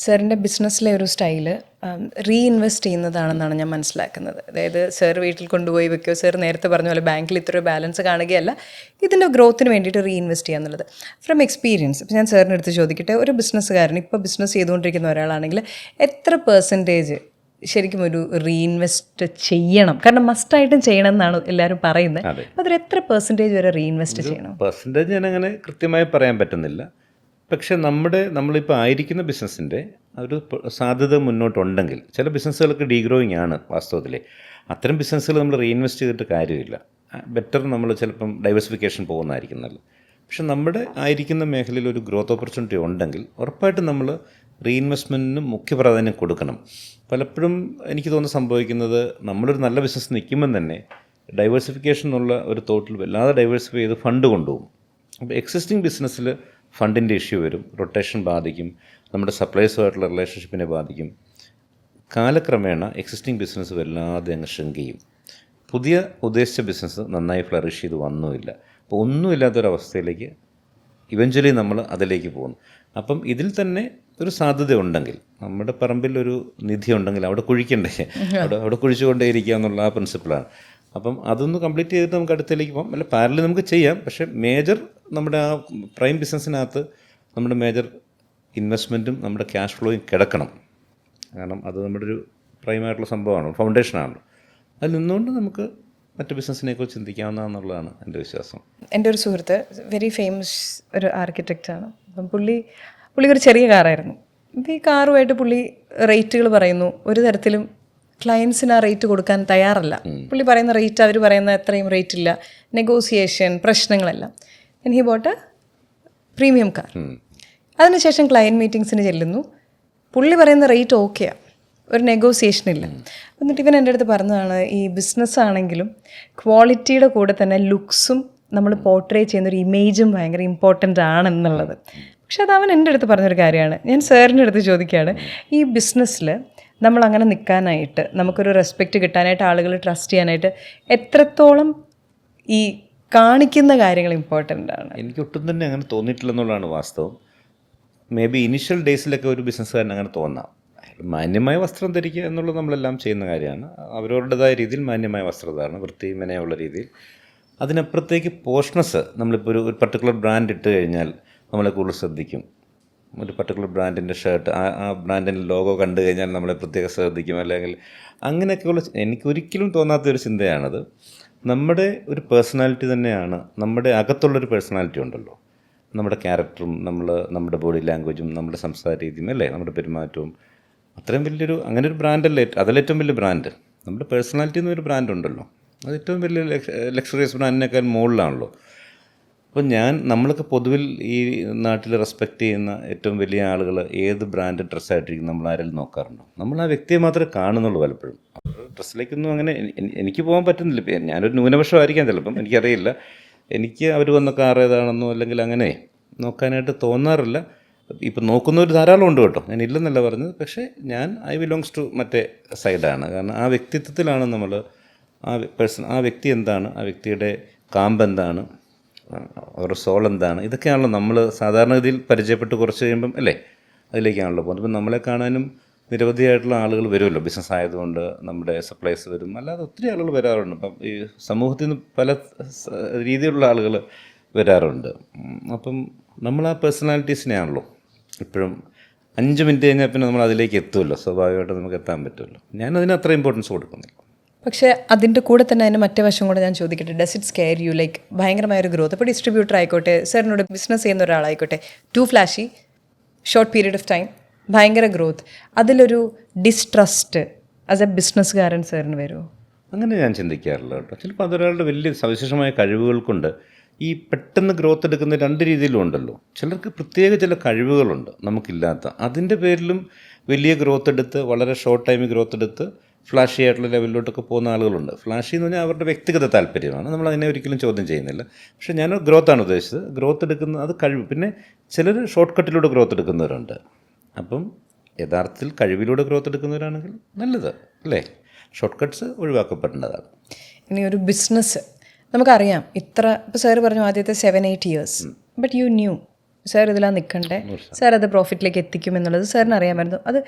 സാറിൻ്റെ ബിസിനസ്സിലെ ഒരു style reinvest ചെയ്യുന്നതാണെന്നാണ് ഞാൻ മനസ്സിലാക്കുന്നത്. അതായത് സാർ വീട്ടിൽ കൊണ്ടുപോയി വെക്കുകയോ, സാർ നേരത്തെ പറഞ്ഞ പോലെ ബാങ്കിൽ ഇത്ര ബാലൻസ് കാണുകയല്ല, ഇതിൻ്റെ ഗ്രോത്തിന് വേണ്ടിയിട്ട് റീഇൻവെസ്റ്റ് ചെയ്യുക എന്നുള്ളത്. ഫ്രം എക്സ്പീരിയൻസ് ഇപ്പോൾ ഞാൻ സാറിൻ്റെ അടുത്ത് ചോദിക്കട്ടെ, ഒരു ബിസിനസ്സുകാരൻ ഇപ്പോൾ ബിസിനസ് ചെയ്തുകൊണ്ടിരിക്കുന്ന ഒരാളാണെങ്കിൽ എത്ര പെർസെൻറ്റേജ് ശരിക്കും ഒരു റീഇൻവെസ്റ്റ് ചെയ്യണം? കാരണം മസ്റ്റായിട്ടും ചെയ്യണം എന്നാണ് എല്ലാവരും പറയുന്നത്. അപ്പോൾ അതിൽ എത്ര പെർസെൻറ്റേജ് വരെ റീഇൻവെസ്റ്റ് ചെയ്യണം? പെർസെൻറ്റേജ് ഞാൻ അങ്ങനെ കൃത്യമായി പറയാൻ പറ്റുന്നില്ല. പക്ഷേ നമ്മളിപ്പോൾ ആയിരിക്കുന്ന ബിസിനസ്സിൻ്റെ ഒരു സാധ്യത മുന്നോട്ടുണ്ടെങ്കിൽ, ചില ബിസിനസ്സുകൾക്ക് ഡീഗ്രോയിങ് ആണ് വാസ്തവത്തിൽ. അത്തരം ബിസിനസ്സുകൾ നമ്മൾ റീഇൻവെസ്റ്റ് ചെയ്തിട്ട് കാര്യമില്ല. ബെറ്റർ നമ്മൾ ചിലപ്പം ഡൈവേഴ്സിഫിക്കേഷൻ പോകുന്നതായിരിക്കും നല്ലത്. പക്ഷെ നമ്മുടെ ആയിരിക്കുന്ന മേഖലയിൽ ഒരു ഗ്രോത്ത് ഓപ്പർച്യൂണിറ്റി ഉണ്ടെങ്കിൽ ഉറപ്പായിട്ടും നമ്മൾ റീഇൻവെസ്റ്റ്മെൻറ്റിന് മുഖ്യ പ്രാധാന്യം കൊടുക്കണം. പലപ്പോഴും എനിക്ക് തോന്നുന്നു സംഭവിക്കുന്നത്, നമ്മളൊരു നല്ല ബിസിനസ് നിൽക്കുമ്പം തന്നെ ഡൈവേഴ്സിഫിക്കേഷൻ എന്നുള്ള ഒരു തോട്ടിൽ വല്ലാതെ ഡൈവേഴ്സിഫൈ ചെയ്ത് ഫണ്ട് കൊണ്ടുപോകും. അപ്പോൾ എക്സിസ്റ്റിംഗ് ബിസിനസ്സിൽ ഫണ്ടിൻ്റെ ഇഷ്യൂ വരും, റൊട്ടേഷൻ ബാധിക്കും, നമ്മുടെ സപ്ലൈസുമായിട്ടുള്ള റിലേഷൻഷിപ്പിനെ ബാധിക്കും. കാലക്രമേണ എക്സിസ്റ്റിംഗ് ബിസിനസ് വല്ലാതെ അങ്ങ് ഷ്രിങ്ക് ചെയ്യും. പുതിയ ഉദ്ദേശിച്ച ബിസിനസ് നന്നായി ഫ്ലറിഷ് ചെയ്ത് വന്നുമില്ല. അപ്പോൾ ഒന്നുമില്ലാത്തൊരവസ്ഥയിലേക്ക് ഇവഞ്ച്വലി നമ്മൾ അതിലേക്ക് പോകുന്നു. അപ്പം ഇതിൽ തന്നെ ഒരു സാധ്യത ഉണ്ടെങ്കിൽ, നമ്മുടെ പറമ്പിൽ ഒരു നിധി ഉണ്ടെങ്കിൽ അവിടെ കുഴിക്കണ്ടേ, അവിടെ കുഴിച്ചുകൊണ്ടേ ഇരിക്കുക എന്നുള്ള ആ പ്രിൻസിപ്പിളാണ്. അപ്പം അതൊന്ന് കംപ്ലീറ്റ് ചെയ്തിട്ട് നമുക്ക് അടുത്തേക്ക് പോകാം. അല്ല, പാരലൽ നമുക്ക് ചെയ്യാം. പക്ഷേ മേജർ നമ്മുടെ ആ പ്രൈം ബിസിനസ്സിനകത്ത് നമ്മുടെ മേജർ ഇൻവെസ്റ്റ്മെൻറ്റും നമ്മുടെ ക്യാഷ് ഫ്ലോയും കിടക്കണം. കാരണം അത് നമ്മുടെ ഒരു പ്രൈമായിട്ടുള്ള സംഭവമാണ്, ഫൗണ്ടേഷനാണല്ലോ. അതിൽ നിന്നുകൊണ്ട് നമുക്ക് മറ്റ് ബിസിനസ്സിനെക്കുറിച്ച് ചിന്തിക്കാവുന്നതെന്നുള്ളതാണ് എൻ്റെ വിശ്വാസം. എൻ്റെ ഒരു സുഹൃത്ത് വെരി ഫേമസ് ഒരു ആർക്കിടെക്റ്റാണ്. അപ്പം പുള്ളി ഒരു ചെറിയ കാറായിരുന്നു. അപ്പോൾ ഈ കാറുമായിട്ട് പുള്ളി റേറ്റുകൾ പറയുന്നു. ഒരു തരത്തിലും ക്ലയൻസിന് ആ റേറ്റ് കൊടുക്കാൻ തയ്യാറല്ല. പുള്ളി പറയുന്ന റേറ്റ്, അവർ പറയുന്ന അത്രയും റേറ്റ് ഇല്ല, നെഗോസിയേഷൻ പ്രശ്നങ്ങളെല്ലാം. And he boat A premium car. അതിനുശേഷം ക്ലയൻറ്റ് മീറ്റിങ്സിന് ചെല്ലുന്നു. പുള്ളി പറയുന്ന റേറ്റ് ഓക്കെയാണ്, ഒരു നെഗോസിയേഷൻ ഇല്ല. എന്നിട്ട് ഇവൻ എൻ്റെ അടുത്ത് പറഞ്ഞതാണ്, ഈ ബിസിനസ് ആണെങ്കിലും ക്വാളിറ്റിയുടെ കൂടെ തന്നെ ലുക്സും നമ്മൾ പോർട്രേ ചെയ്യുന്നൊരു ഇമേജും ഭയങ്കര ഇമ്പോർട്ടൻ്റ് ആണെന്നുള്ളത്. പക്ഷെ അത് അവൻ എൻ്റെ അടുത്ത് പറഞ്ഞൊരു കാര്യമാണ്. ഞാൻ സാറിൻ്റെ അടുത്ത് ചോദിക്കുകയാണ്, ഈ ബിസിനസ്സിൽ നമ്മൾ അങ്ങനെ നിൽക്കാനായിട്ട്, നമുക്കൊരു റെസ്പെക്റ്റ് കിട്ടാനായിട്ട്, ആളുകൾ ട്രസ്റ്റ് ചെയ്യാനായിട്ട് എത്രത്തോളം ഈ കാണിക്കുന്ന കാര്യങ്ങൾ ഇമ്പോർട്ടൻ്റ് ആണ്? എനിക്ക് ഒട്ടും തന്നെ അങ്ങനെ തോന്നിയിട്ടില്ലെന്നുള്ളതാണ് വാസ്തവം. മേ ബി ഇനിഷ്യൽ ഡേയ്സിലൊക്കെ ഒരു ബിസിനസ്സുകാരൻ അങ്ങനെ തോന്നാം. മാന്യമായ വസ്ത്രം ധരിക്കുക എന്നുള്ളത് നമ്മളെല്ലാം ചെയ്യുന്ന കാര്യമാണ്. അവരവരുടേതായ രീതിയിൽ മാന്യമായ വസ്ത്രധാരണം, വൃത്തി മെനയുള്ള രീതിയിൽ. അതിനപ്പുറത്തേക്ക് പോഷ്നസ്, നമ്മളിപ്പോൾ ഒരു പർട്ടിക്കുലർ ബ്രാൻഡ് ഇട്ട് കഴിഞ്ഞാൽ നമ്മളെ കൂടുതൽ ശ്രദ്ധിക്കും. ഒരു പർട്ടിക്കുലർ ബ്രാൻഡിൻ്റെ ഷർട്ട്, ആ ബ്രാൻഡിൻ്റെ ലോഗോ കണ്ടു കഴിഞ്ഞാൽ നമ്മളെ പ്രത്യേകം ശ്രദ്ധിക്കും. അല്ലെങ്കിൽ അങ്ങനെയൊക്കെയുള്ള, എനിക്കൊരിക്കലും തോന്നാത്തൊരു ചിന്തയാണത്. നമ്മുടെ ഒരു പേഴ്സണാലിറ്റി തന്നെയാണ്, നമ്മുടെ അകത്തുള്ളൊരു പേഴ്സണാലിറ്റി ഉണ്ടല്ലോ, നമ്മുടെ ക്യാരക്ടറും നമ്മുടെ ബോഡി ലാംഗ്വേജും നമ്മുടെ സംസാര രീതിയും അല്ലേ, നമ്മുടെ പെരുമാറ്റവും. അത്രയും വലിയൊരു അങ്ങനെ ഒരു ബ്രാൻഡല്ലേ, അതിലേറ്റവും വലിയ ബ്രാൻഡ് നമ്മുടെ പേഴ്സണാലിറ്റി എന്നൊരു ബ്രാൻഡ് ഉണ്ടല്ലോ. അത് ഏറ്റവും വലിയ ലക്ഷറിയസ് ബ്രാൻഡിനേക്കാൾ മുകളിലാണല്ലോ. അപ്പോൾ നമ്മളൊക്കെ പൊതുവിൽ ഈ നാട്ടിൽ റെസ്പെക്റ്റ് ചെയ്യുന്ന ഏറ്റവും വലിയ ആളുകൾ ഏത് ബ്രാൻഡ് ഡ്രസ്സായിട്ടിരിക്കും നമ്മൾ ആരെങ്കിലും നോക്കാറുണ്ടോ? നമ്മൾ ആ വ്യക്തിയെ മാത്രമേ കാണുന്നുള്ളൂ പലപ്പോഴും. ഡ്രസ്സിലേക്കൊന്നും അങ്ങനെ എനിക്ക് പോകാൻ പറ്റുന്നില്ല. ഞാനൊരു ന്യൂനപക്ഷമായിരിക്കാം ചിലപ്പം, എനിക്കറിയില്ല. എനിക്ക് അവർ വന്ന കാർ ഏതാണെന്നോ അല്ലെങ്കിൽ അങ്ങനെ നോക്കാനായിട്ട് തോന്നാറില്ല. ഇപ്പം നോക്കുന്നവർ ധാരാളം ഉണ്ട് കേട്ടോ, ഞാൻ ഇല്ലെന്നല്ല പറഞ്ഞത്. പക്ഷേ ഐ ബിലോങ്സ് ടു മറ്റേ സൈഡാണ്. കാരണം ആ വ്യക്തിത്വത്തിലാണ് നമ്മൾ ആ വ്യക്തി എന്താണ്, ആ വ്യക്തിയുടെ കാമ്പ് എന്താണ്, അവരുടെ സോൾ എന്താണ്, ഇതൊക്കെയാണല്ലോ നമ്മൾ സാധാരണഗതിയിൽ പരിചയപ്പെട്ട് കുറച്ച് കഴിയുമ്പം അല്ലേ അതിലേക്കാണല്ലോ പോകുന്നത്. ഇപ്പം നമ്മളെ കാണാനും നിരവധിയായിട്ടുള്ള ആളുകൾ വരുമല്ലോ, ബിസിനസ് ആയതുകൊണ്ട് നമ്മുടെ സപ്ലൈസ് വരും, അല്ലാതെ ഒത്തിരി ആളുകൾ വരാറുണ്ട്. അപ്പം ഈ സമൂഹത്തിൽ നിന്ന് പല രീതിയിലുള്ള ആളുകൾ വരാറുണ്ട്. അപ്പം നമ്മൾ ആ പേഴ്സണാലിറ്റീസിനെയാണല്ലോ ഇപ്പോഴും 5 മിനിറ്റ് കഴിഞ്ഞാൽ പിന്നെ നമ്മൾ അതിലേക്ക് എത്തുമല്ലോ, സ്വാഭാവികമായിട്ട് നമുക്ക് എത്താൻ പറ്റുമല്ലോ. ഞാനതിന് അത്ര ഇമ്പോർട്ടൻസ് കൊടുക്കുന്നില്ല. പക്ഷേ അതിൻ്റെ കൂടെ തന്നെ അതിന് മറ്റേ വശം കൂടെ ഞാൻ ചോദിക്കട്ടെ, does it scare you? Like ഭയങ്കരമായൊരു ഗ്രോത്ത്, ഇപ്പോൾ ഡിസ്ട്രിബ്യൂട്ടർ ആയിക്കോട്ടെ, സാറിനോട് ബിസിനസ് ചെയ്യുന്ന ഒരാളായിക്കോട്ടെ, too flashy, short period of time, ഭയങ്കര ഗ്രോത്ത്, അതിലൊരു ഡിസ്ട്രസ്റ്റ് ആസ് എ ബിസിനസ്സുകാരൻ സാറിന് വരുമോ? അങ്ങനെ ഞാൻ ചിന്തിക്കാറില്ല കേട്ടോ. ചിലപ്പോൾ അതൊരാളുടെ വലിയ സവിശേഷമായ കഴിവുകൾ കൊണ്ട് ഈ പെട്ടെന്ന് ഗ്രോത്ത് എടുക്കുന്ന 2 രീതിയിലും ഉണ്ടല്ലോ. ചിലർക്ക് പ്രത്യേക ചില കഴിവുകളുണ്ട് നമുക്കില്ലാത്ത, അതിൻ്റെ പേരിലും വലിയ ഗ്രോത്ത് എടുത്ത് വളരെ ഷോർട്ട് ടൈമിൽ ഗ്രോത്ത് എടുത്ത് ഫ്ലാഷി ആയിട്ടുള്ള ലെവലിലോട്ടൊക്കെ പോകുന്ന ആളുകളുണ്ട്. ഫ്ലാഷി എന്ന് പറഞ്ഞാൽ അവരുടെ വ്യക്തിഗത താല്പര്യമാണ്, നമ്മളതിനെ ഒരിക്കലും ചോദ്യം ചെയ്യുന്നില്ല. പക്ഷേ ഞാൻ ഗ്രോത്താണ് ഉദ്ദേശിച്ചത്. ഗ്രോത്ത് എടുക്കുന്ന അത് കഴിവ്. പിന്നെ ചിലർ ഷോർട്ട് കട്ടിലൂടെ ഗ്രോത്ത് എടുക്കുന്നവരുണ്ട്. അപ്പം യഥാർത്ഥത്തിൽ കഴിവിലൂടെ ഗ്രോത്ത് എടുക്കുന്നവരാണെങ്കിൽ നല്ലത് അല്ലേ, ഷോർട്ട് കട്ട്സ് ഒഴിവാക്കപ്പെടേണ്ടതാണ്. ഇനി ഒരു ബിസിനസ് നമുക്കറിയാം, ഇപ്പോൾ സാറ് പറഞ്ഞു ആദ്യത്തെ 7-8 years, but you know sir ഇതിലാ നിൽക്കണ്ടേ, സാർ അത് പ്രോഫിറ്റിലേക്ക് എത്തിക്കുമെന്നുള്ളത് സാറിന് അറിയാമായിരുന്നു. അത്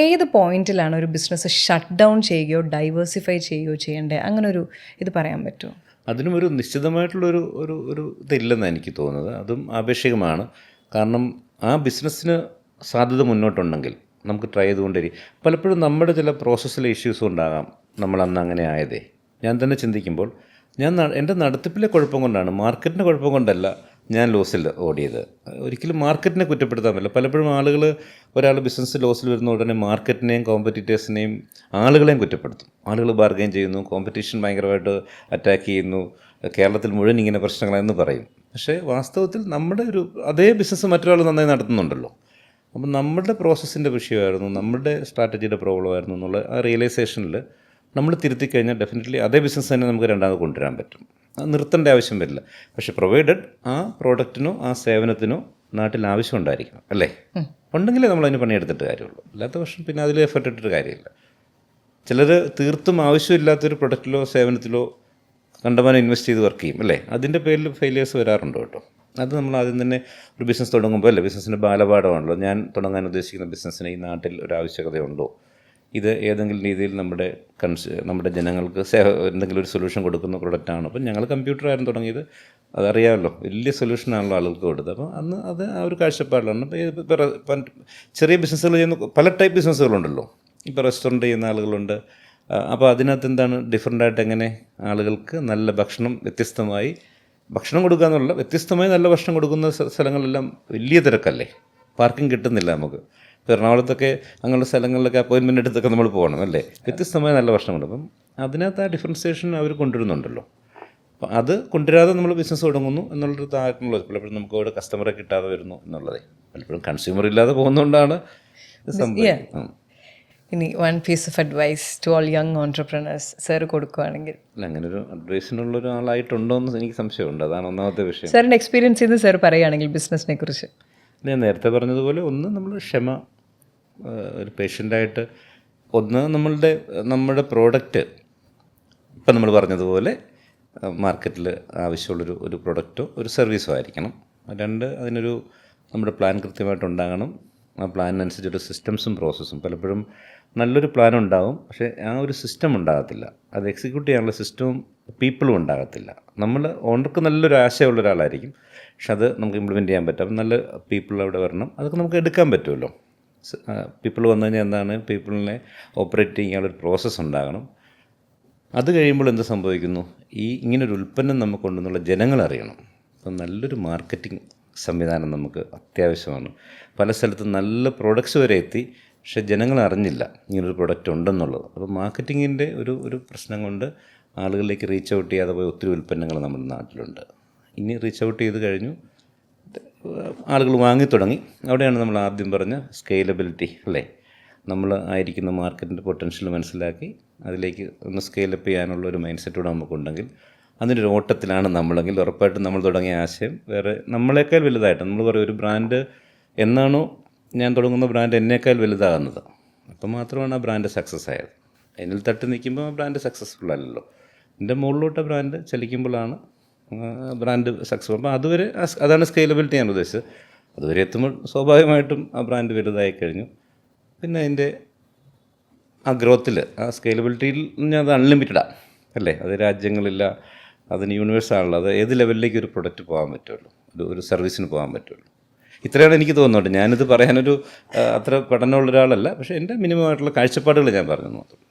ഏത് പോയിന്റിലാണ് ഒരു ബിസിനസ് ഷട്ട് ഡൗൺ ചെയ്യുകയോ ഡൈവേഴ്സിഫൈ ചെയ്യുകയോ ചെയ്യേണ്ടത്, അങ്ങനെ ഒരു ഇത് പറയാൻ പറ്റുമോ? അതിനും ഒരു നിശ്ചിതമായിട്ടുള്ളൊരു ഒരു ഒരു ഇതില്ലെന്നാണ് എനിക്ക് തോന്നുന്നത്. അതും ആപേക്ഷികമാണ്. കാരണം ആ ബിസിനസ്സിന് സാധ്യത മുന്നോട്ടുണ്ടെങ്കിൽ നമുക്ക് ട്രൈ ചെയ്തുകൊണ്ടിരിക്കും. പലപ്പോഴും നമ്മുടെ ചില പ്രോസസ്സിലെ ഇഷ്യൂസും ഉണ്ടാകാം നമ്മൾ അന്ന് അങ്ങനെ ആയതേ. ഞാൻ തന്നെ ചിന്തിക്കുമ്പോൾ എൻ്റെ നടത്തിപ്പിലെ കുഴപ്പം കൊണ്ടാണ്, മാർക്കറ്റിൻ്റെ കുഴപ്പം കൊണ്ടല്ല ഞാൻ ലോസിൽ ഓടിയത്. ഒരിക്കലും മാർക്കറ്റിനെ കുറ്റപ്പെടുത്താൻ പറ്റില്ല. പലപ്പോഴും ഒരാൾ ബിസിനസ് ലോസിൽ വരുന്ന ഉടനെ മാർക്കറ്റിനെയും കോമ്പറ്റീറ്റേഴ്സിനെയും ആളുകളെയും കുറ്റപ്പെടുത്തും. ആളുകൾ ബാർഗെയിൻ ചെയ്യുന്നു, കോമ്പറ്റീഷൻ ഭയങ്കരമായിട്ട് അറ്റാക്ക് ചെയ്യുന്നു, കേരളത്തിൽ മുഴുവൻ ഇങ്ങനെ പ്രശ്നങ്ങളെന്ന് പറയും. പക്ഷേ വാസ്തവത്തിൽ നമ്മുടെ അതേ ബിസിനസ് മറ്റൊരാൾ നന്നായി നടത്തുന്നുണ്ടല്ലോ. അപ്പം നമ്മുടെ പ്രോസസ്സിൻ്റെ വിഷയമായിരുന്നു, നമ്മുടെ സ്ട്രാറ്റജിയുടെ പ്രോബ്ലമായിരുന്നു എന്നുള്ള ആ റിയലൈസേഷനിൽ നമ്മൾ തിരുത്തി കഴിഞ്ഞാൽ ഡെഫിനറ്റ്ലി അതേ ബിസിനസ് തന്നെ നമുക്ക് രണ്ടാമത് കൊണ്ടുവരാൻ പറ്റും. അത് നിർത്തേണ്ട ആവശ്യം വരില്ല. പക്ഷേ പ്രൊവൈഡഡ് ആ പ്രോഡക്റ്റിനോ ആ സേവനത്തിനോ നാട്ടിൽ ആവശ്യം ഉണ്ടായിരിക്കണം, അല്ലേ? ഉണ്ടെങ്കിലേ നമ്മളതിന് പണിയെടുത്തിട്ട് കാര്യമുള്ളൂ. അല്ലാത്ത പക്ഷം പിന്നെ അതിൽ എഫർട്ട് ഇട്ടിട്ട് കാര്യമില്ല. ചിലർ തീർത്തും ആവശ്യമില്ലാത്തൊരു പ്രൊഡക്റ്റിലോ സേവനത്തിലോ കണ്ടമാനം ഇൻവെസ്റ്റ് ചെയ്ത് വർക്ക് ചെയ്യും, അല്ലേ? അതിൻ്റെ പേരിൽ ഫെയിലിയേഴ്സ് വരാറുണ്ട് കേട്ടോ. അത് നമ്മൾ ആദ്യം തന്നെ ഒരു ബിസിനസ് തുടങ്ങുമ്പോൾ അല്ലേ, ബിസിനസ്സിൻ്റെ ബാലപാഠമാണല്ലോ. ഞാൻ തുടങ്ങാൻ ഉദ്ദേശിക്കുന്ന ബിസിനസ്സിന് ഈ നാട്ടിൽ ഒരു ആവശ്യകതയുണ്ടോ, ഇത് ഏതെങ്കിലും രീതിയിൽ നമ്മുടെ ജനങ്ങൾക്ക് എന്തെങ്കിലും ഒരു സൊല്യൂഷൻ കൊടുക്കുന്ന പ്രൊഡക്റ്റാണ്. അപ്പം ഞങ്ങൾ കമ്പ്യൂട്ടറായിരുന്നു തുടങ്ങിയത്, അതറിയാമല്ലോ, വലിയ സൊല്യൂഷനാണല്ലോ ആളുകൾക്ക് കൊടുത്തത്. അപ്പം അന്ന് അത് ആ ഒരു കാഴ്ചപ്പാടിലാണ്. ഇപ്പം ചെറിയ ബിസിനസ്സുകൾ ചെയ്യുന്ന പല ടൈപ്പ് ബിസിനസ്സുകളുണ്ടല്ലോ. ഇപ്പോൾ റെസ്റ്റോറൻറ്റ് ചെയ്യുന്ന ആളുകളുണ്ട്. അപ്പോൾ അതിനകത്ത് എന്താണ് ഡിഫറൻ്റായിട്ട് എങ്ങനെ ആളുകൾക്ക് നല്ല ഭക്ഷണം വ്യത്യസ്തമായി ഭക്ഷണം കൊടുക്കുക എന്നുള്ള വ്യത്യസ്തമായി നല്ല ഭക്ഷണം കൊടുക്കുന്ന സ്ഥലങ്ങളെല്ലാം വലിയ തിരക്കല്ലേ, പാർക്കിംഗ് കിട്ടുന്നില്ല നമുക്ക്. എറണാകുളത്തൊക്കെ അങ്ങനെയുള്ള സ്ഥലങ്ങളിലൊക്കെ അപ്പോയിൻമെൻ്റ് എടുത്തൊക്കെ നമ്മൾ പോകണം, അല്ലേ? വ്യത്യസ്തമായ നല്ല ഭക്ഷണമുണ്ട്. അപ്പം അതിനകത്ത് ആ ഡിഫറൻസിയേഷൻ അവർ കൊണ്ടുവരുന്നുണ്ടല്ലോ. അപ്പം അത് കൊണ്ടുവരാതെ നമ്മൾ ബിസിനസ് തുടങ്ങുന്നു എന്നുള്ളൊരു താഴ്ന്നുള്ളത്. പലപ്പോഴും നമുക്ക് അവിടെ കസ്റ്റമറെ കിട്ടാതെ വരുന്നു എന്നുള്ളത്, പലപ്പോഴും കൺസ്യൂമർ ഇല്ലാതെ പോകുന്നതുകൊണ്ടാണ് സംഭവം. ഇനി one piece of advice to all young entrepreneurs sir കൊടുക്കുകയാണെങ്കിൽ? അല്ല, അങ്ങനെ ഒരു അഡ്വൈസിനുള്ളൊരു ആളായിട്ടുണ്ടോ എന്ന് എനിക്ക് സംശയമുണ്ട്. അതാണ് ഒന്നാമത്തെ വിഷയം. സാറിൻ്റെ എക്സ്പീരിയൻസ് ചെയ്ത് സാർ പറയുകയാണെങ്കിൽ ബിസിനസ്സിനെ കുറിച്ച്. ഞാൻ നേരത്തെ പറഞ്ഞതുപോലെ, ഒന്ന് നമ്മൾ ക്ഷമ, ഒരു പേഷ്യൻ്റായിട്ട്, ഒന്ന് നമ്മുടെ പ്രോഡക്റ്റ് ഇപ്പം നമ്മൾ പറഞ്ഞതുപോലെ മാർക്കറ്റിൽ ആവശ്യമുള്ളൊരു പ്രൊഡക്റ്റോ ഒരു സർവീസോ ആയിരിക്കണം. രണ്ട്, നമ്മുടെ പ്ലാൻ കൃത്യമായിട്ടുണ്ടാകണം. ആ പ്ലാനിനനുസരിച്ചൊരു സിസ്റ്റംസും പ്രോസസ്സും. പലപ്പോഴും നല്ലൊരു പ്ലാൻ ഉണ്ടാകും, പക്ഷേ ആ ഒരു സിസ്റ്റം ഉണ്ടാകത്തില്ല. അത് എക്സിക്യൂട്ട് ചെയ്യാനുള്ള സിസ്റ്റവും പീപ്പിളും ഉണ്ടാകത്തില്ല. ഓണർക്ക് നല്ലൊരു ആശയമുള്ള ഒരാളായിരിക്കും, പക്ഷെ അത് നമുക്ക് ഇംപ്ലിമെൻറ്റ് ചെയ്യാൻ പറ്റും. അപ്പം നല്ല പീപ്പിൾ അവിടെ വരണം. അതൊക്കെ നമുക്ക് എടുക്കാൻ പറ്റുമല്ലോ. പീപ്പിൾ വന്നു കഴിഞ്ഞാൽ എന്താണ്, പീപ്പിളിനെ ഓപ്പറേറ്റ് ചെയ്യാനുള്ളൊരു പ്രോസസ്സ് ഉണ്ടാകണം. അത് കഴിയുമ്പോൾ എന്ത് സംഭവിക്കുന്നു, ഇങ്ങനൊരു ഉൽപ്പന്നം നമുക്കുണ്ടെന്നുള്ള ജനങ്ങൾ അറിയണം. അപ്പം നല്ലൊരു മാർക്കറ്റിംഗ് സംവിധാനം നമുക്ക് അത്യാവശ്യമാണ്. പല സ്ഥലത്തും നല്ല പ്രോഡക്ട്സ് വരെ എത്തി, പക്ഷേ ജനങ്ങൾ അറിഞ്ഞില്ല ഇങ്ങനൊരു പ്രൊഡക്റ്റ് ഉണ്ടെന്നുള്ളത്. അപ്പോൾ മാർക്കറ്റിങ്ങിൻ്റെ ഒരു പ്രശ്നം കൊണ്ട് ആളുകളിലേക്ക് റീച്ച് ഔട്ട് ചെയ്യാതെ പോയ ഒത്തിരി ഉൽപ്പന്നങ്ങൾ നമ്മുടെ നാട്ടിലുണ്ട്. ഇനി റീച്ച് ഔട്ട് ചെയ്ത് കഴിഞ്ഞു, ആളുകൾ വാങ്ങി തുടങ്ങി. അവിടെയാണ് നമ്മൾ ആദ്യം പറഞ്ഞ സ്കെയിലബിലിറ്റി, അല്ലേ? നമ്മൾ ആയിരിക്കുന്ന മാർക്കറ്റിൻ്റെ പൊട്ടൻഷ്യൽ മനസ്സിലാക്കി അതിലേക്ക് ഒന്ന് സ്കെയിലപ്പ് ചെയ്യാനുള്ള ഒരു മൈൻഡ് സെറ്റ് കൂടെ നമുക്കുണ്ടെങ്കിൽ, അതിൻ്റെ ഒരു ഓട്ടത്തിലാണ് നമ്മളെങ്കിൽ ഉറപ്പായിട്ടും നമ്മൾ തുടങ്ങിയ ആശയം വേറെ നമ്മളെക്കാൾ വലുതായിട്ട്, നമ്മൾ പറയും ഒരു ബ്രാൻഡ് എന്നാണോ ഞാൻ തുടങ്ങുന്ന ബ്രാൻഡ് എന്നേക്കാൾ വലുതാകുന്നത്, അപ്പം മാത്രമാണ് ആ ബ്രാൻഡ് സക്സസ് ആയത്. എന്നിൽ തട്ടി നിൽക്കുമ്പോൾ ആ ബ്രാൻഡ് സക്സസ്ഫുൾ അല്ലല്ലോ. എൻ്റെ മുകളിലോട്ട് ബ്രാൻഡ് ചലിക്കുമ്പോഴാണ് ബ്രാൻഡ് സക്സസ്. അപ്പോൾ അതാണ് സ്കെയിലബിലിറ്റി ഞാൻ ഉദ്ദേശിച്ചത്. അതുവരെ എത്തുമ്പോൾ സ്വാഭാവികമായിട്ടും ആ ബ്രാൻഡ് വലുതായി കഴിഞ്ഞു. പിന്നെ അതിൻ്റെ ആ ഗ്രോത്തിൽ, ആ സ്കെയിലബിലിറ്റിയിൽ അത് അൺലിമിറ്റഡാണ്, അല്ലേ? അത് രാജ്യങ്ങളില്ല, അതിന് യൂണിവേഴ്സാണല്ലോ. അത് ഏത് ലെവലിലേക്ക് ഒരു പ്രൊഡക്റ്റ് പോകാൻ പറ്റുള്ളൂ, ഒരു സർവീസിന് പോകാൻ പറ്റുള്ളൂ. ഇത്രയാണ് എനിക്ക് തോന്നുന്നുണ്ട്. ഞാനിത് പറയാനൊരു അത്ര പഠനമുള്ള ഒരാളല്ല, പക്ഷേ എൻ്റെ മിനിമമായിട്ടുള്ള കാഴ്ചപ്പാടുകൾ ഞാൻ പറഞ്ഞു മാത്രം.